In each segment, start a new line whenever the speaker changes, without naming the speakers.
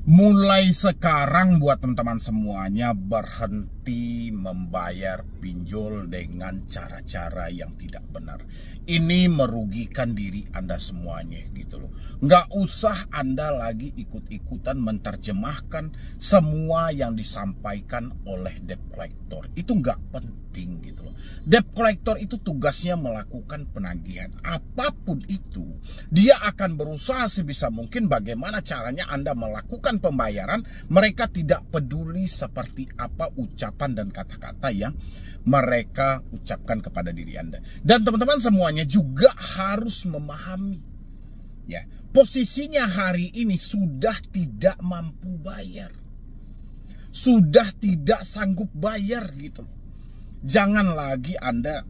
Mulai sekarang buat teman-teman semuanya berhenti membayar pinjol dengan cara-cara yang tidak benar. Ini merugikan diri Anda semuanya gitu loh. Nggak usah Anda lagi ikut-ikutan menerjemahkan semua yang disampaikan oleh debt collector. Itu nggak penting gitu loh. Debt collector itu tugasnya melakukan penagihan. Apapun itu, dia akan berusaha sebisa mungkin bagaimana caranya Anda melakukan pembayaran. Mereka tidak peduli seperti apa ucapan dan kata-kata yang mereka ucapkan kepada diri Anda. Dan teman-teman semuanya juga harus memahami, ya, posisinya hari ini sudah tidak mampu bayar, sudah tidak sanggup bayar gitu. Jangan lagi Anda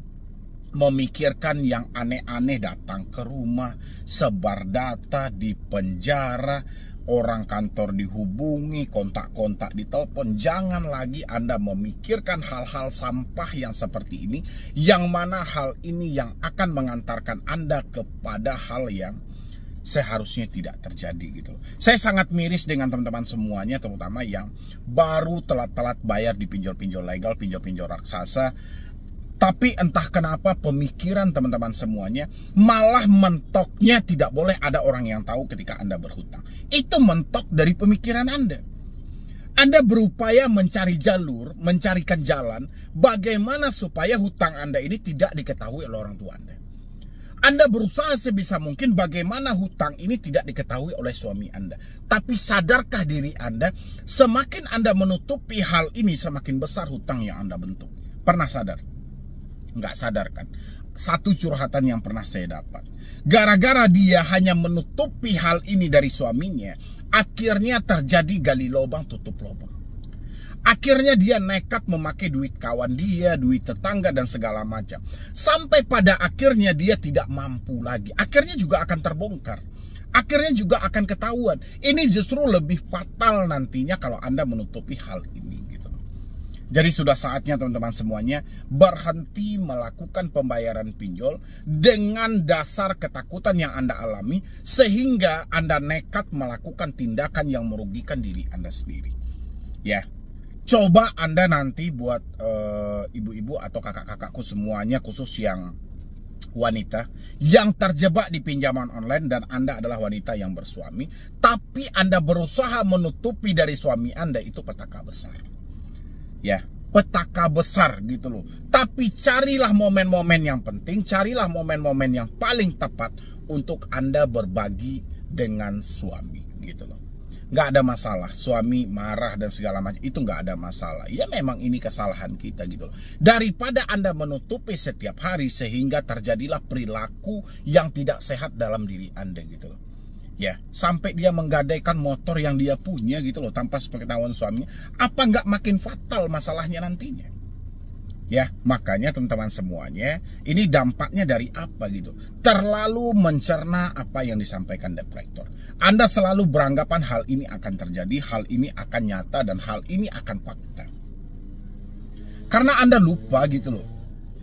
memikirkan yang aneh-aneh, datang ke rumah, sebar data, di penjara, orang kantor dihubungi, kontak-kontak ditelepon. Jangan lagi Anda memikirkan hal-hal sampah yang seperti ini, yang mana hal ini yang akan mengantarkan Anda kepada hal yang seharusnya tidak terjadi gitu. Saya sangat miris dengan teman-teman semuanya, terutama yang baru telat-telat bayar di pinjol-pinjol legal, pinjol-pinjol raksasa. Tapi entah kenapa pemikiran teman-teman semuanya malah mentoknya tidak boleh ada orang yang tahu ketika Anda berhutang. Itu mentok dari pemikiran Anda. Anda berupaya mencari jalur, mencarikan jalan bagaimana supaya hutang Anda ini tidak diketahui oleh orang tua Anda. Anda berusaha sebisa mungkin bagaimana hutang ini tidak diketahui oleh suami Anda. Tapi sadarkah diri Anda, semakin Anda menutupi hal ini, semakin besar hutang yang Anda bentuk? Pernah sadar? Nggak sadar kan? Satu curhatan yang pernah saya dapat. Gara-gara dia hanya menutupi hal ini dari suaminya, akhirnya terjadi gali lubang tutup lubang. Akhirnya dia nekat memakai duit kawan dia, duit tetangga dan segala macam. Sampai pada akhirnya dia tidak mampu lagi. Akhirnya juga akan terbongkar. Akhirnya juga akan ketahuan. Ini justru lebih fatal nantinya kalau Anda menutupi hal ini gitu. Jadi sudah saatnya teman-teman semuanya berhenti melakukan pembayaran pinjol dengan dasar ketakutan yang Anda alami, sehingga Anda nekat melakukan tindakan yang merugikan diri Anda sendiri. Ya. Coba Anda nanti buat ibu-ibu atau kakak-kakakku semuanya, khusus yang wanita yang terjebak di pinjaman online dan Anda adalah wanita yang bersuami, tapi Anda berusaha menutupi dari suami Anda, itu petaka besar. Ya, petaka besar gitu loh. Tapi carilah momen-momen yang penting, carilah momen-momen yang paling tepat untuk Anda berbagi dengan suami gitu loh. Nggak ada masalah, suami marah dan segala macam, itu nggak ada masalah. Ya memang ini kesalahan kita gitu loh. Daripada Anda menutupi setiap hari sehingga terjadilah perilaku yang tidak sehat dalam diri Anda gitu loh. Ya, sampai dia menggadaikan motor yang dia punya gitu loh tanpa sepengetahuan suaminya. Apa nggak makin fatal masalahnya nantinya? Ya, makanya teman-teman semuanya, ini dampaknya dari apa gitu? Terlalu mencerna apa yang disampaikan debt collector. Anda selalu beranggapan hal ini akan terjadi, hal ini akan nyata, dan hal ini akan fakta. Karena Anda lupa gitu loh.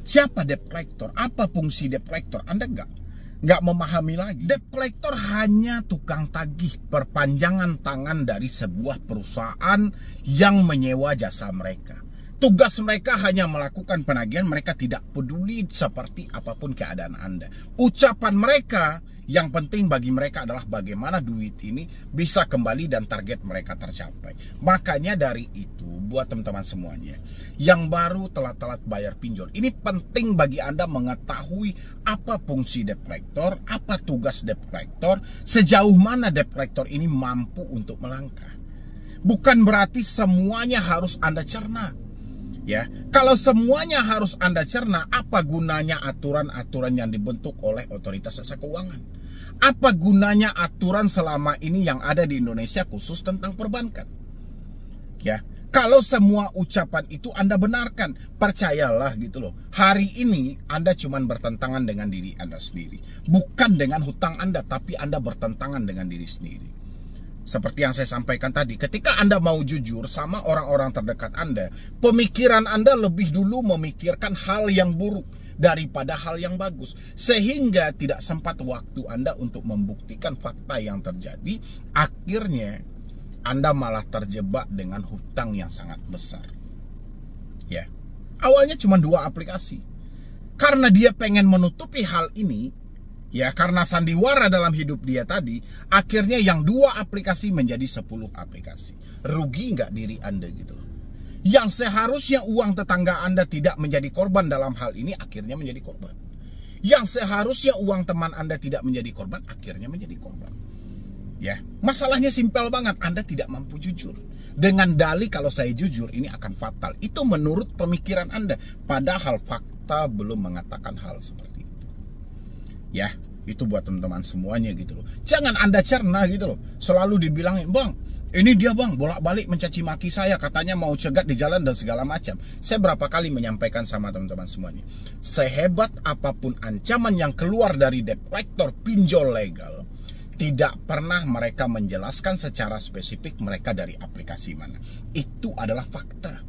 Siapa debt collector? Apa fungsi debt collector? Anda nggak memahami lagi. Debt collector hanya tukang tagih, perpanjangan tangan dari sebuah perusahaan yang menyewa jasa mereka. Tugas mereka hanya melakukan penagihan, mereka tidak peduli seperti apapun keadaan Anda. Ucapan mereka yang penting bagi mereka adalah bagaimana duit ini bisa kembali dan target mereka tercapai. Makanya dari itu, buat teman-teman semuanya yang baru telat-telat bayar pinjol, ini penting bagi Anda mengetahui apa fungsi debt collector, apa tugas debt collector, sejauh mana debt collector ini mampu untuk melangkah. Bukan berarti semuanya harus Anda cerna. Ya, kalau semuanya harus Anda cerna, apa gunanya aturan-aturan yang dibentuk oleh otoritas jasa keuangan? Apa gunanya aturan selama ini yang ada di Indonesia khusus tentang perbankan? Ya, kalau semua ucapan itu Anda benarkan, percayalah gitu loh. Hari ini Anda cuma bertentangan dengan diri Anda sendiri. Bukan dengan hutang Anda, tapi Anda bertentangan dengan diri sendiri. Seperti yang saya sampaikan tadi, ketika Anda mau jujur sama orang-orang terdekat Anda, pemikiran Anda lebih dulu memikirkan hal yang buruk daripada hal yang bagus. Sehingga tidak sempat waktu Anda untuk membuktikan fakta yang terjadi. Akhirnya Anda malah terjebak dengan hutang yang sangat besar. Ya, awalnya cuma 2 aplikasi. Karena dia pengen menutupi hal ini, ya karena sandiwara dalam hidup dia tadi, akhirnya yang 2 aplikasi menjadi 10 aplikasi. Rugi nggak diri Anda gitu loh. Yang seharusnya uang tetangga Anda tidak menjadi korban dalam hal ini, akhirnya menjadi korban. Yang seharusnya uang teman Anda tidak menjadi korban, akhirnya menjadi korban. Ya, masalahnya simpel banget. Anda tidak mampu jujur. Dengan dalih kalau saya jujur ini akan fatal. Itu menurut pemikiran Anda. Padahal fakta belum mengatakan hal seperti itu. Ya, itu buat teman-teman semuanya gitu loh. Jangan Anda cerna gitu loh. Selalu dibilangin, "Bang, ini dia bang, bolak-balik mencaci maki saya. Katanya mau cegat di jalan dan segala macam." Saya berapa kali menyampaikan sama teman-teman semuanya. Sehebat apapun ancaman yang keluar dari debt collector pinjol legal, tidak pernah mereka menjelaskan secara spesifik mereka dari aplikasi mana. Itu adalah fakta.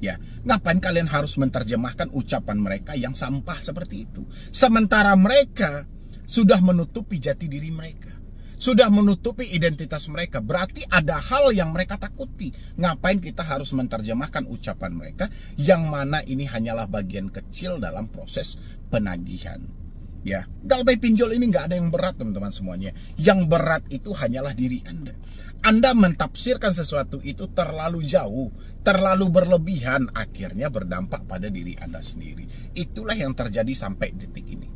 Ya, ngapain kalian harus menerjemahkan ucapan mereka yang sampah seperti itu? Sementara mereka sudah menutupi jati diri mereka. Sudah menutupi identitas mereka. Berarti ada hal yang mereka takuti. Ngapain kita harus menerjemahkan ucapan mereka yang mana ini hanyalah bagian kecil dalam proses penagihan. Ya, galbay pinjol ini nggak ada yang berat teman-teman semuanya. Yang berat itu hanyalah diri Anda. Anda mentafsirkan sesuatu itu terlalu jauh, terlalu berlebihan, akhirnya berdampak pada diri Anda sendiri. Itulah yang terjadi sampai detik ini.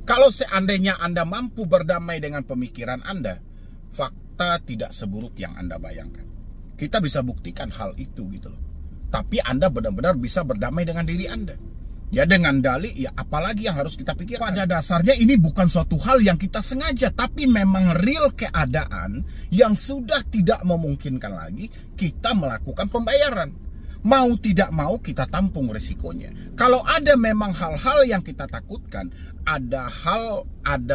Kalau seandainya Anda mampu berdamai dengan pemikiran Anda, fakta tidak seburuk yang Anda bayangkan. Kita bisa buktikan hal itu gitu loh. Tapi Anda benar-benar bisa berdamai dengan diri Anda. Ya dengan dalih, ya apalagi yang harus kita pikirkan. Pada dasarnya ini bukan suatu hal yang kita sengaja, tapi memang real keadaan yang sudah tidak memungkinkan lagi kita melakukan pembayaran. Mau tidak mau kita tampung resikonya. Kalau ada memang hal-hal yang kita takutkan, ada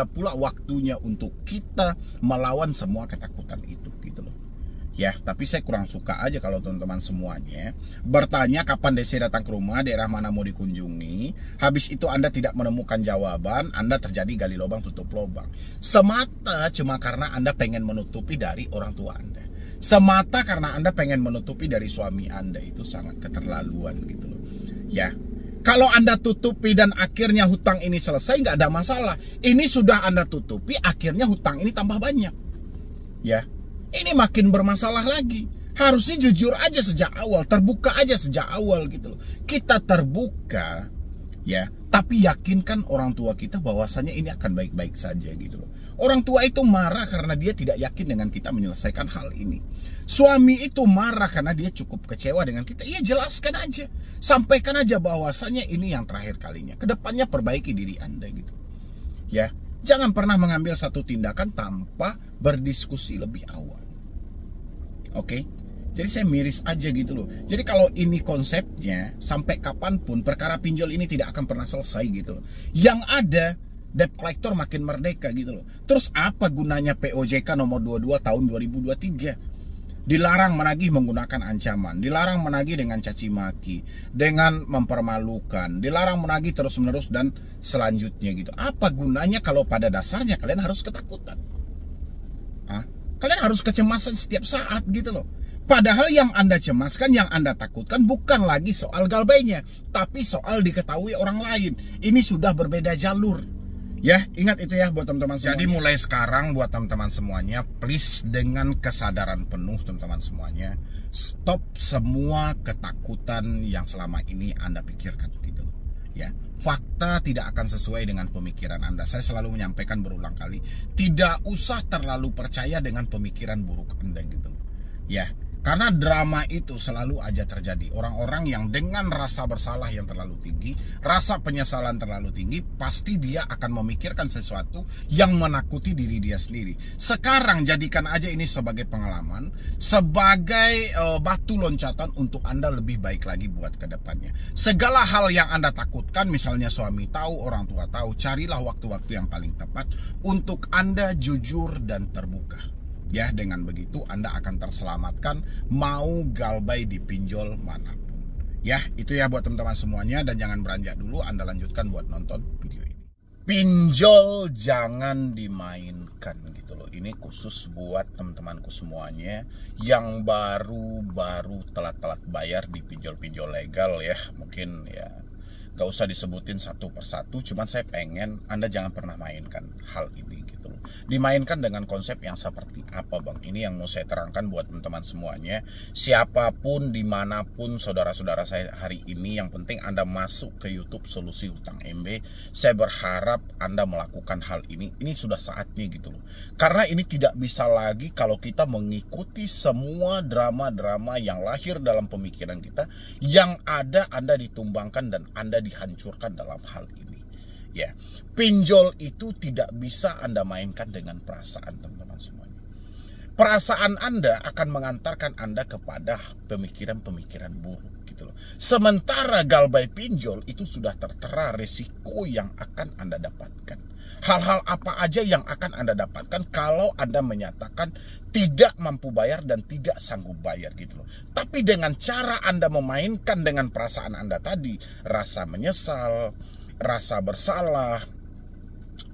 pula waktunya untuk kita melawan semua ketakutan itu gitu loh. Ya, tapi saya kurang suka aja kalau teman-teman semuanya bertanya kapan Desi datang ke rumah, daerah mana mau dikunjungi. Habis itu Anda tidak menemukan jawaban, Anda terjadi gali lubang tutup lubang. Semata cuma karena Anda pengen menutupi dari orang tua Anda. Semata karena Anda pengen menutupi dari suami Anda. Itu sangat keterlaluan gitu loh. Ya, kalau Anda tutupi dan akhirnya hutang ini selesai, nggak ada masalah. Ini sudah Anda tutupi, akhirnya hutang ini tambah banyak. Ya, ini makin bermasalah lagi. Harusnya jujur aja sejak awal, terbuka aja sejak awal gitu loh. Kita terbuka, ya, tapi yakinkan orang tua kita bahwasannya ini akan baik-baik saja gitu loh. Orang tua itu marah karena dia tidak yakin dengan kita menyelesaikan hal ini. Suami itu marah karena dia cukup kecewa dengan kita. Ya jelaskan aja, sampaikan aja bahwasannya ini yang terakhir kalinya. Kedepannya perbaiki diri Anda gitu. Ya, jangan pernah mengambil satu tindakan tanpa berdiskusi lebih awal. Oke, jadi saya miris aja gitu loh. Jadi kalau ini konsepnya, sampai kapanpun perkara pinjol ini tidak akan pernah selesai gitu loh. Yang ada debt collector makin merdeka gitu loh. Terus apa gunanya POJK nomor 22 tahun 2023? Dilarang menagih menggunakan ancaman, dilarang menagih dengan caci maki, dengan mempermalukan, dilarang menagih terus-menerus dan selanjutnya gitu. Apa gunanya kalau pada dasarnya kalian harus ketakutan? Kalian harus kecemasan setiap saat gitu loh. Padahal yang Anda cemaskan, yang Anda takutkan bukan lagi soal galbainya, tapi soal diketahui orang lain. Ini sudah berbeda jalur. Ya, ingat itu ya buat teman-teman semuanya. Jadi mulai sekarang buat teman-teman semuanya, please dengan kesadaran penuh teman-teman semuanya, stop semua ketakutan yang selama ini Anda pikirkan gitu loh. Ya, fakta tidak akan sesuai dengan pemikiran Anda. Saya selalu menyampaikan berulang kali, tidak usah terlalu percaya dengan pemikiran buruk Anda gitu loh. Ya, karena drama itu selalu aja terjadi. Orang-orang yang dengan rasa bersalah yang terlalu tinggi, rasa penyesalan terlalu tinggi, pasti dia akan memikirkan sesuatu yang menakuti diri dia sendiri. Sekarang jadikan aja ini sebagai pengalaman, sebagai batu loncatan untuk Anda lebih baik lagi buat kedepannya. Segala hal yang Anda takutkan, misalnya suami tahu, orang tua tahu, carilah waktu-waktu yang paling tepat untuk Anda jujur dan terbuka. Ya, dengan begitu Anda akan terselamatkan mau galbay di pinjol manapun. Ya, itu ya buat teman-teman semuanya, dan jangan beranjak dulu, Anda lanjutkan buat nonton video ini. Pinjol jangan dimainkan gitu loh. Ini khusus buat teman-temanku semuanya yang baru telat-telat bayar di pinjol-pinjol legal ya. Mungkin ya gak usah disebutin satu persatu, cuman saya pengen Anda jangan pernah mainkan hal ini gitu loh. Dimainkan dengan konsep yang seperti apa Bang? Ini yang mau saya terangkan buat teman-teman semuanya. Siapapun, dimanapun saudara-saudara saya hari ini, yang penting Anda masuk ke YouTube Solusi Hutang MB. Saya berharap Anda melakukan hal ini. Ini sudah saatnya gitu loh. Karena ini tidak bisa lagi kalau kita mengikuti semua drama-drama yang lahir dalam pemikiran kita. Yang ada Anda ditumbangkan dan Anda dihancurkan dalam hal ini. Ya, pinjol itu tidak bisa Anda mainkan dengan perasaan teman-teman semuanya. Perasaan Anda akan mengantarkan Anda kepada pemikiran-pemikiran buruk gitu loh. Sementara galbay pinjol itu sudah tertera resiko yang akan Anda dapatkan. Hal-hal apa aja yang akan Anda dapatkan kalau Anda menyatakan tidak mampu bayar dan tidak sanggup bayar gitu loh. Tapi dengan cara Anda memainkan dengan perasaan Anda tadi, rasa menyesal, rasa bersalah,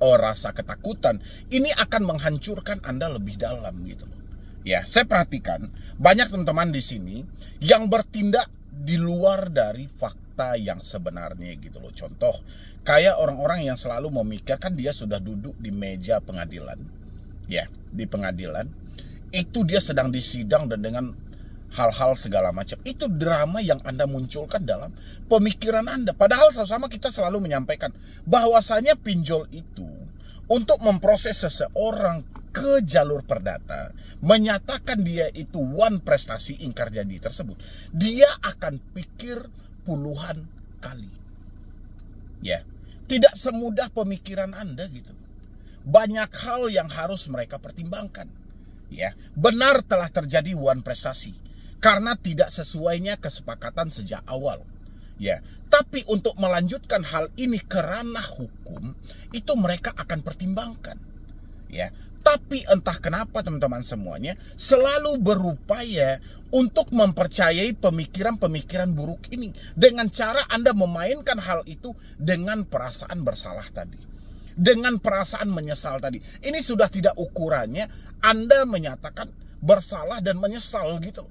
rasa ketakutan, ini akan menghancurkan Anda lebih dalam gitu loh. Ya, saya perhatikan banyak teman-teman di sini yang bertindak di luar dari fakta yang sebenarnya gitu loh. Contoh, kayak orang-orang yang selalu memikirkan dia sudah duduk di meja pengadilan. Ya, di pengadilan itu dia sedang disidang dan dengan hal-hal segala macam. Itu drama yang Anda munculkan dalam pemikiran Anda. Padahal sama-sama kita selalu menyampaikan bahwasanya pinjol itu untuk memproses seseorang ke jalur perdata, menyatakan dia itu prestasi ingkar janji tersebut, dia akan pikir puluhan kali. Ya, tidak semudah pemikiran Anda gitu. Banyak hal yang harus mereka pertimbangkan. Ya, benar telah terjadi prestasi karena tidak sesuainya kesepakatan sejak awal. Ya, tapi untuk melanjutkan hal ini ke ranah hukum itu mereka akan pertimbangkan. Ya, tapi entah kenapa teman-teman semuanya selalu berupaya untuk mempercayai pemikiran-pemikiran buruk ini dengan cara Anda memainkan hal itu dengan perasaan bersalah tadi, dengan perasaan menyesal tadi. Ini sudah tidak ukurannya Anda menyatakan bersalah dan menyesal gitu.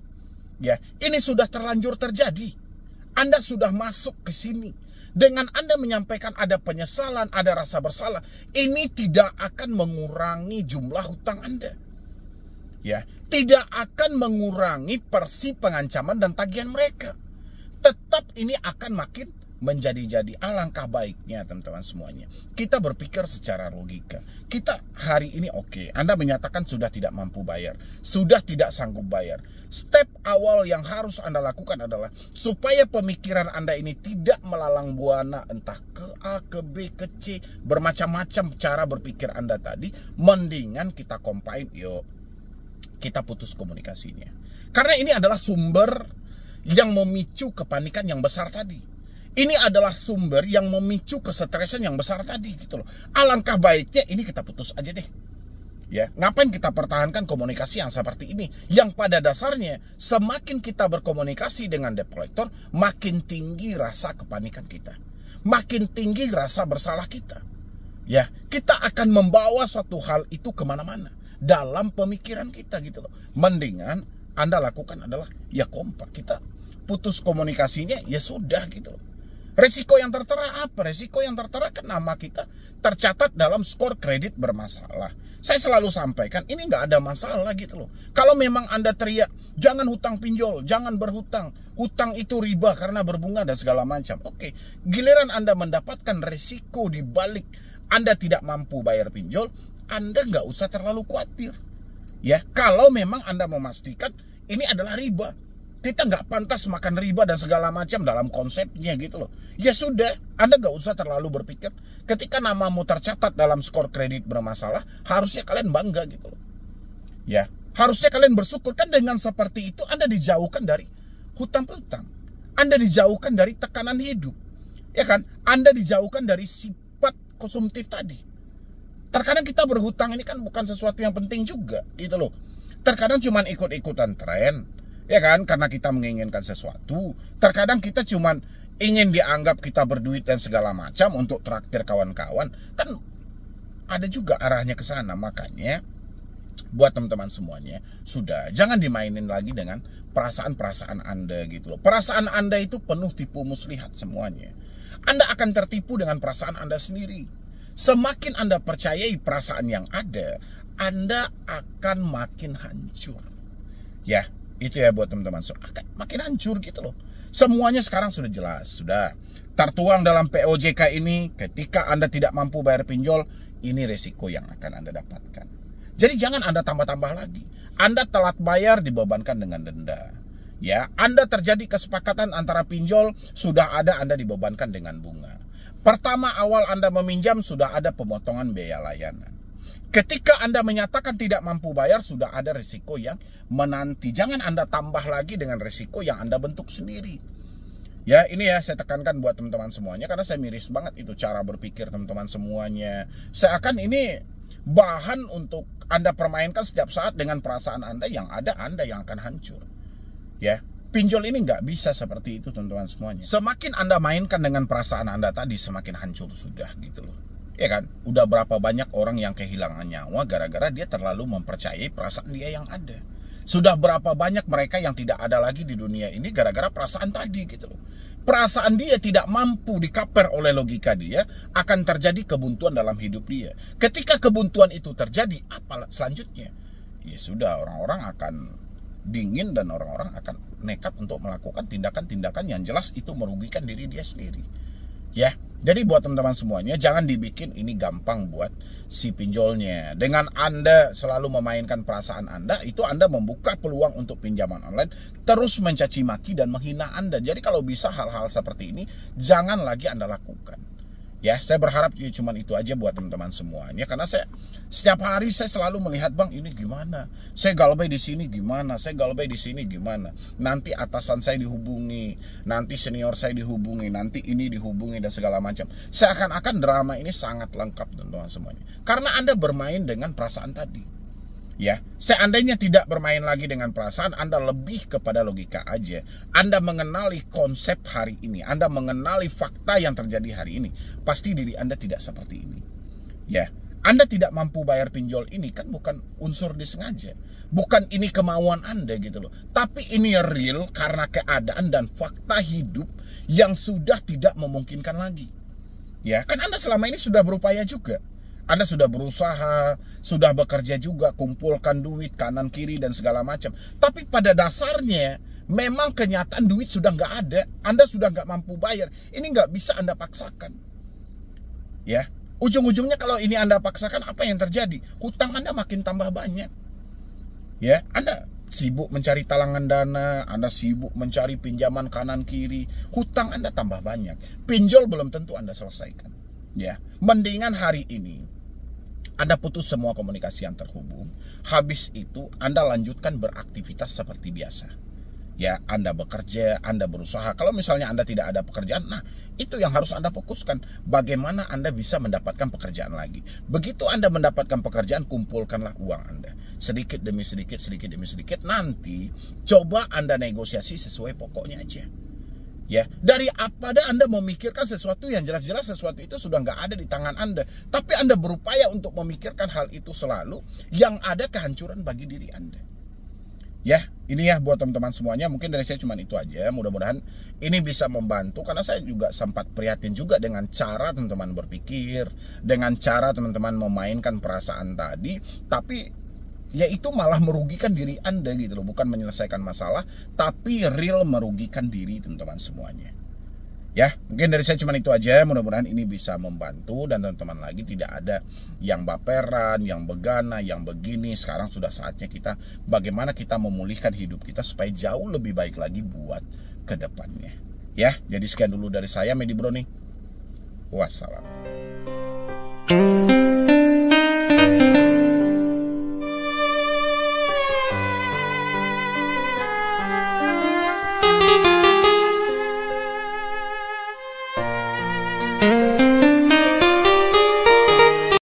Ya, ini sudah terlanjur terjadi. Anda sudah masuk ke sini. Dengan Anda menyampaikan ada penyesalan, ada rasa bersalah, ini tidak akan mengurangi jumlah hutang Anda. Ya, tidak akan mengurangi porsi pengancaman dan tagihan mereka. Tetap ini akan makin menjadi-jadi. Alangkah baiknya teman-teman semuanya kita berpikir secara logika. Kita hari ini oke, Anda menyatakan sudah tidak mampu bayar, sudah tidak sanggup bayar. Step awal yang harus Anda lakukan adalah supaya pemikiran Anda ini tidak melalang buana entah ke A, ke B, ke C, bermacam-macam cara berpikir Anda tadi. Mendingan kita combine, yuk kita putus komunikasinya. Karena ini adalah sumber yang memicu kepanikan yang besar tadi. Ini adalah sumber yang memicu kesetresan yang besar tadi gitu loh. Alangkah baiknya ini kita putus aja deh. Ya, ngapain kita pertahankan komunikasi yang seperti ini? Yang pada dasarnya semakin kita berkomunikasi dengan debt collector, makin tinggi rasa kepanikan kita. Makin tinggi rasa bersalah kita. Ya, kita akan membawa suatu hal itu kemana-mana dalam pemikiran kita gitu loh. Mendingan Anda lakukan adalah ya kompak, kita putus komunikasinya, ya sudah gitu loh. Resiko yang tertera apa? Resiko yang tertera kan nama kita tercatat dalam skor kredit bermasalah. Saya selalu sampaikan ini nggak ada masalah gitu loh. Kalau memang Anda teriak jangan hutang pinjol, jangan berhutang, hutang itu riba karena berbunga dan segala macam. Oke, giliran Anda mendapatkan resiko di balik Anda tidak mampu bayar pinjol, Anda nggak usah terlalu khawatir. Ya, kalau memang Anda memastikan ini adalah riba, kita nggak pantas makan riba dan segala macam dalam konsepnya gitu loh. Ya sudah, Anda nggak usah terlalu berpikir. Ketika namamu tercatat dalam skor kredit bermasalah, harusnya kalian bangga gitu loh. Ya, harusnya kalian bersyukur. Kan dengan seperti itu Anda dijauhkan dari hutang-hutang. Anda dijauhkan dari tekanan hidup. Ya kan? Anda dijauhkan dari sifat konsumtif tadi. Terkadang kita berhutang ini kan bukan sesuatu yang penting juga gitu loh. Terkadang cuma ikut-ikutan tren. Ya kan, karena kita menginginkan sesuatu. Terkadang kita cuman ingin dianggap kita berduit dan segala macam untuk traktir kawan-kawan, kan ada juga arahnya ke sana. Makanya buat teman-teman semuanya, sudah jangan dimainin lagi dengan perasaan-perasaan Anda gitu loh. Perasaan Anda itu penuh tipu muslihat semuanya. Anda akan tertipu dengan perasaan Anda sendiri. Semakin Anda percayai perasaan yang ada, Anda akan makin hancur. Ya, itu ya buat teman-teman, makin hancur gitu loh. Semuanya sekarang sudah jelas, sudah tertuang dalam POJK ini. Ketika Anda tidak mampu bayar pinjol, ini resiko yang akan Anda dapatkan. Jadi jangan Anda tambah-tambah lagi. Anda telat bayar dibebankan dengan denda. Ya, Anda terjadi kesepakatan antara pinjol, sudah ada Anda dibebankan dengan bunga. Pertama awal Anda meminjam sudah ada pemotongan biaya layanan. Ketika Anda menyatakan tidak mampu bayar, sudah ada risiko yang menanti. Jangan Anda tambah lagi dengan risiko yang Anda bentuk sendiri. Ya, ini ya saya tekankan buat teman-teman semuanya, karena saya miris banget itu cara berpikir teman-teman semuanya. Seakan ini bahan untuk Anda permainkan setiap saat dengan perasaan Anda, yang ada Anda yang akan hancur. Ya, pinjol ini nggak bisa seperti itu teman-teman semuanya. Semakin Anda mainkan dengan perasaan Anda tadi, semakin hancur sudah gitu loh. Ya kan, udah berapa banyak orang yang kehilangan nyawa gara-gara dia terlalu mempercayai perasaan dia yang ada. Sudah berapa banyak mereka yang tidak ada lagi di dunia ini gara-gara perasaan tadi gitu loh. Perasaan dia tidak mampu dikaper oleh logika dia, akan terjadi kebuntuan dalam hidup dia. Ketika kebuntuan itu terjadi, apa selanjutnya? Ya sudah, orang-orang akan dingin dan orang-orang akan nekat untuk melakukan tindakan-tindakan yang jelas itu merugikan diri dia sendiri. Ya, jadi buat teman-teman semuanya, jangan dibikin ini gampang buat si pinjolnya. Dengan Anda selalu memainkan perasaan Anda, itu Anda membuka peluang untuk pinjaman online terus mencaci maki dan menghina Anda. Jadi kalau bisa hal-hal seperti ini jangan lagi Anda lakukan. Ya, saya berharap cuma itu aja buat teman-teman semuanya, karena saya setiap hari saya selalu melihat, Bang, ini gimana? Saya galbay di sini gimana? Saya galbay di sini gimana? Nanti atasan saya dihubungi, nanti senior saya dihubungi, nanti ini dihubungi dan segala macam. Seakan-akan drama ini sangat lengkap teman-teman semuanya. Karena Anda bermain dengan perasaan tadi. Ya, seandainya tidak bermain lagi dengan perasaan, Anda lebih kepada logika aja. Anda mengenali konsep hari ini, Anda mengenali fakta yang terjadi hari ini, pasti diri Anda tidak seperti ini. Ya, Anda tidak mampu bayar pinjol ini kan bukan unsur disengaja, bukan ini kemauan Anda gitu loh. Tapi ini real karena keadaan dan fakta hidup yang sudah tidak memungkinkan lagi. Ya, kan Anda selama ini sudah berupaya juga. Anda sudah berusaha, sudah bekerja juga, kumpulkan duit kanan kiri dan segala macam. Tapi pada dasarnya memang kenyataan duit sudah nggak ada. Anda sudah nggak mampu bayar. Ini nggak bisa Anda paksakan. Ya, ujung-ujungnya kalau ini Anda paksakan, apa yang terjadi? Hutang Anda makin tambah banyak. Ya, Anda sibuk mencari talangan dana, Anda sibuk mencari pinjaman kanan kiri, hutang Anda tambah banyak. Pinjol belum tentu Anda selesaikan. Ya, mendingan hari ini Anda putus semua komunikasi yang terhubung. Habis itu Anda lanjutkan beraktivitas seperti biasa. Ya, Anda bekerja, Anda berusaha. Kalau misalnya Anda tidak ada pekerjaan, nah itu yang harus Anda fokuskan. Bagaimana Anda bisa mendapatkan pekerjaan lagi. Begitu Anda mendapatkan pekerjaan, kumpulkanlah uang Anda. Sedikit demi sedikit, sedikit demi sedikit. Nanti coba Anda negosiasi sesuai pokoknya aja. Ya, daripada Anda memikirkan sesuatu yang jelas-jelas sesuatu itu sudah nggak ada di tangan Anda, tapi Anda berupaya untuk memikirkan hal itu selalu, yang ada kehancuran bagi diri Anda. Ya, ini ya buat teman-teman semuanya, mungkin dari saya cuma itu aja. Mudah-mudahan ini bisa membantu, karena saya juga sempat prihatin juga dengan cara teman-teman berpikir, dengan cara teman-teman memainkan perasaan tadi, tapi ya itu malah merugikan diri Anda gitu loh. Bukan menyelesaikan masalah, tapi real merugikan diri teman-teman semuanya. Ya, mungkin dari saya cuma itu aja. Mudah-mudahan ini bisa membantu, dan teman-teman lagi tidak ada yang baperan, yang begana, yang begini. Sekarang sudah saatnya kita, bagaimana kita memulihkan hidup kita supaya jauh lebih baik lagi buat kedepannya. Ya, jadi sekian dulu dari saya, Medi Bro nih. Wassalam.